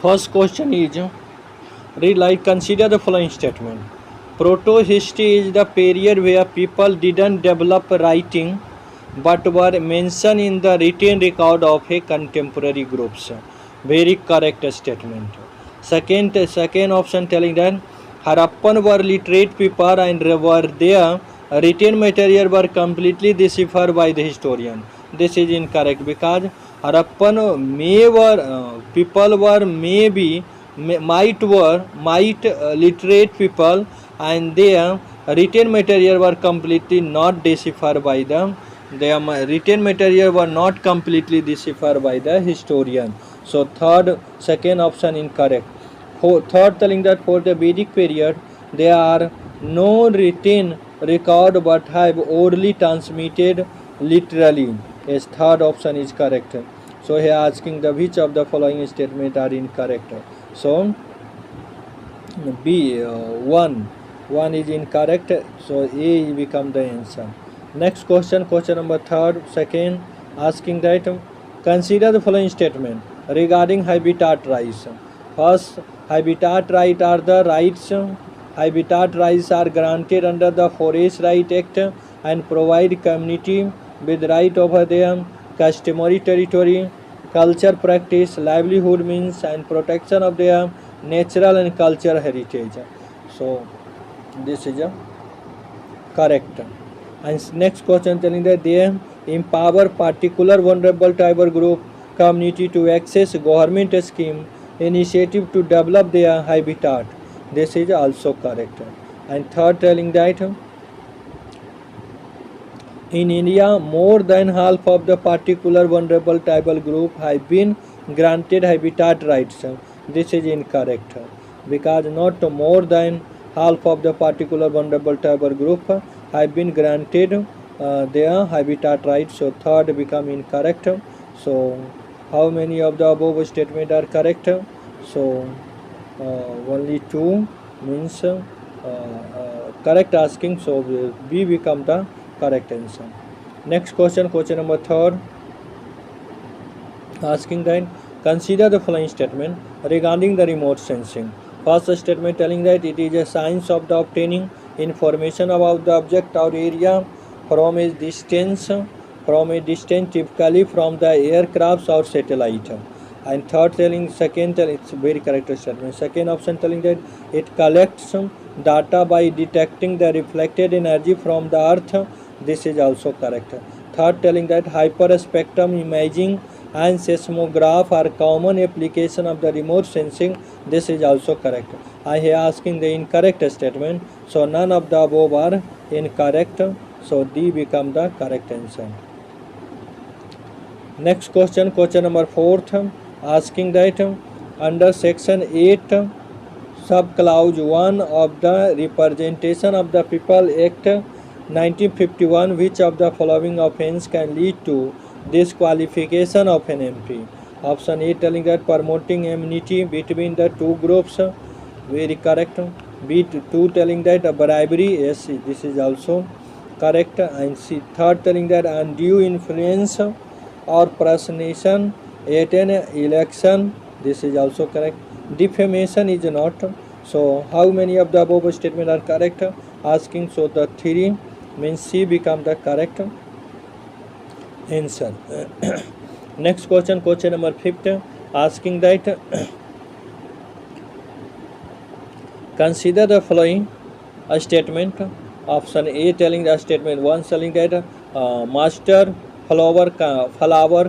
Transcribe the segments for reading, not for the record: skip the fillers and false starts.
First question is read like consider the following statement. Proto-history is the period where people didn't develop writing but were mentioned in the written record of a contemporary groups. Very correct statement. Second option telling that Harappan were literate people and were their written material were completely deciphered by the historian. This is incorrect because Harappan people were maybe might literate people and their written material were completely not deciphered by them. Their written material were not completely deciphered by the historian. So second option incorrect. Third telling that for the Vedic period there are no written record but have orally transmitted literally. Yes, third option is correct. So here asking the which of the following statement are incorrect. So B one is incorrect. So A become the answer. Next question number second, asking that consider the following statement regarding habitat rights. First, habitat rights are the rights. Habitat rights are granted under the Forest Right Act and provide community with right over their customary territory, culture practice, livelihood means and protection of their natural and cultural heritage. So this is correct. And next question telling that they empower particular vulnerable tribal group community to access government scheme initiative to develop their habitat. This is also correct. And third telling that in India more than half of the particular vulnerable tribal group have been granted habitat rights. This is incorrect because not more than half of the particular vulnerable tribal group have been granted their habitat rights. So third become incorrect. So how many of the above statement are correct? So only two means correct asking. So B become the correct answer. Next question number third, asking that consider the following statement regarding the remote sensing. First statement telling that it is a science of the obtaining information about the object or area from a distance typically from the aircrafts or satellite. And third second it's very correct statement. Second option telling that it collects data by detecting the reflected energy from the earth. This is also correct. Third telling that hyperspectrum imaging and seismograph are common application of the remote sensing. This is also correct. I am asking the incorrect statement. So none of the above are incorrect. So D become the correct answer. Next question number fourth, asking that under section 8 sub clause 1 of the Representation of the People Act 1951, which of the following offence can lead to disqualification of an MP? Option A telling that promoting enmity between the two groups. Very correct. B2 telling that bribery. Yes, this is also correct. And C third telling that undue influence or personation at an election. This is also correct. Defamation is not. So how many of the above statements are correct? Asking. So the 3 means C become the correct answer. Next question number 5, asking that consider the following statement. Option A telling the statement 1 telling that master flower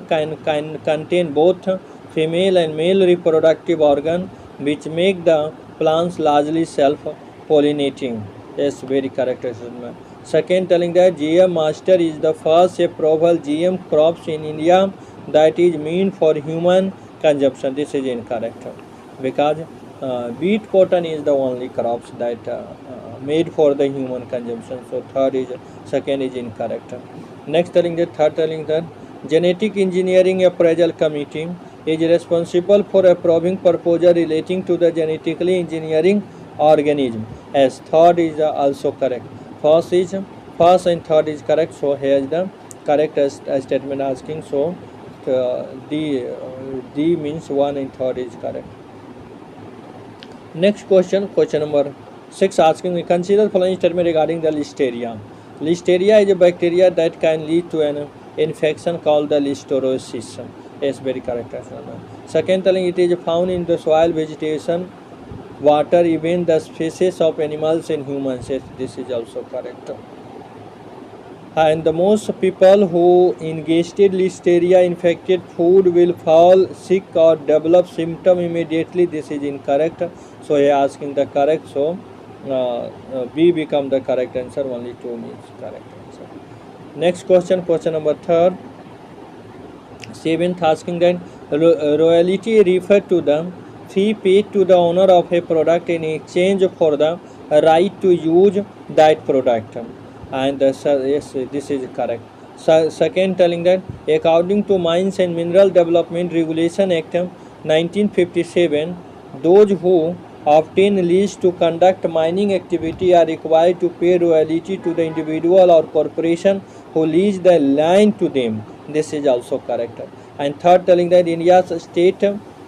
can contain both female and male reproductive organ which make the plants largely self-pollinating. Yes, very correct statement. Second telling that GM Master is the first approval GM crops in India that is meant for human consumption. This is incorrect because wheat cotton is the only crops that made for the human consumption. So second is incorrect. Next telling that Genetic Engineering Appraisal Committee is responsible for approving proposal relating to the genetically engineering organism. As third is also correct. First and third is correct. So here is the correct statement asking. So D means 1 and third is correct. Next question, question number 6 asking, consider following statement regarding the listeria. Listeria is a bacteria that can lead to an infection called the listeriosis. Yes, very correct answer. Second, telling it is found in the soil, vegetation, water, even the species of animals and humans. Yes, this is also correct. And the most people who ingested listeria infected food will fall sick or develop symptom immediately. This is incorrect. So he asking the correct. So B become the correct answer. Only 2 means correct answer. Next question, question number 3. 7th asking that royalty refer to the fee paid to the owner of a product in exchange for the right to use that product. And yes, this is correct. Second, telling that according to Mines and Mineral Development Regulation Act 1957, those who obtain lease to conduct mining activity are required to pay royalty to the individual or corporation who lease the land to them. This is also correct. And third, telling that India's state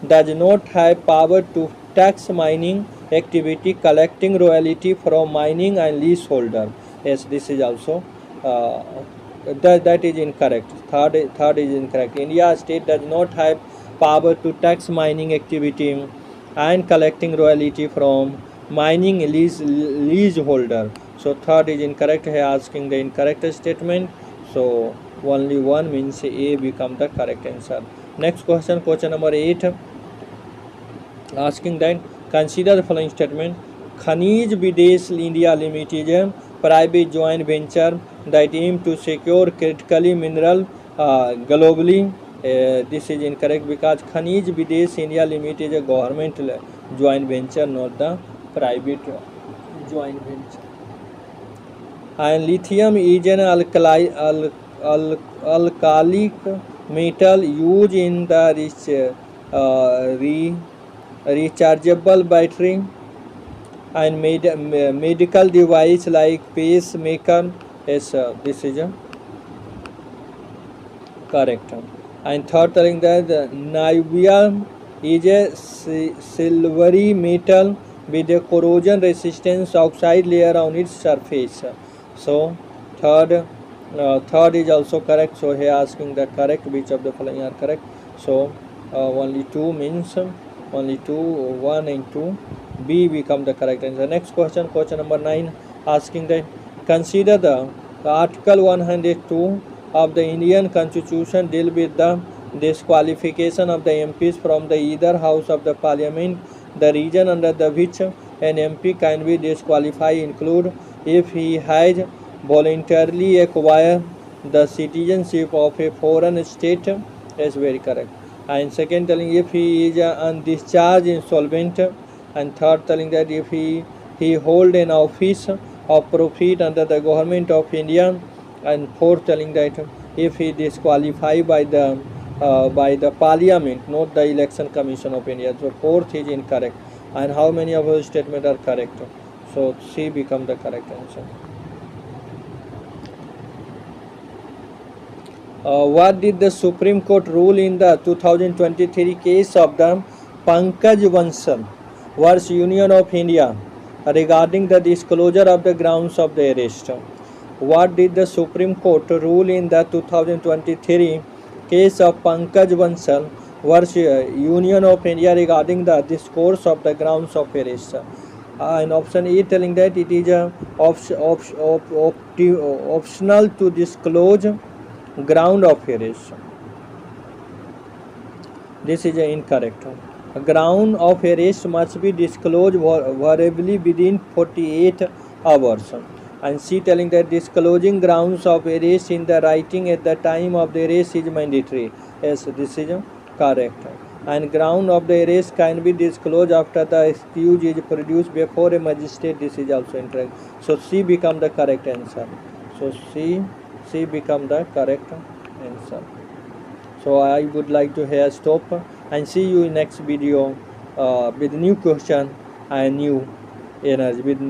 does not have power to tax mining activity, collecting royalty from mining and leaseholder. Yes, this is also that is incorrect. Third is incorrect. India state does not have power to tax mining activity and collecting royalty from mining leaseholder. So third is incorrect. He asking the incorrect statement. So only one means A become the correct answer. Next question, question number 8, asking that consider the following statement. Khanij Videsh India Limited is a private joint venture that aim to secure critically mineral globally. This is incorrect because Khanij Videsh India Limited is a government joint venture, not the private joint venture. And lithium is an alkalic metal used in the rechargeable battery and medical device like pacemaker. Yes, this is correct. And third, telling that niobium is a silvery metal with a corrosion resistance oxide layer on its surface. So third is also correct. So he asking the correct, which of the following are correct. So only 2 means only 2, 1 and 2. B become the correct answer. Next question, question number 9, asking that consider the Article 102 of the Indian Constitution deal with the disqualification of the MPs from the either house of the Parliament. The reason under the which an MP can be disqualified include if he has voluntarily acquired the citizenship of a foreign state. Is very correct. And second, telling if he is undischarged insolvent. And third, telling that if he hold an office of profit under the government of India. And fourth, telling that if he disqualified by the Parliament, not the Election Commission of India. So fourth is incorrect. And how many of those statements are correct? So C become the correct answer. What did the Supreme Court rule in the 2023 case of the Pankaj Bansal vs Union of India regarding the disclosure of the grounds of the arrest? What did the Supreme Court rule in the 2023 case of Pankaj Bansal vs Union of India regarding the discourse of the grounds of arrest? And option A, telling that it is optional to disclose ground of arrest. This is incorrect. A ground of arrest must be disclosed verbally within 48 hours. And C, telling that disclosing grounds of arrest in the writing at the time of the arrest is mandatory. Yes, this is correct. And ground of the arrest can be disclosed after the excuse is produced before a magistrate. This is also incorrect. So C become the correct answer. So C become the correct answer. So I would like to here stop and see you in next video with new question and new energy with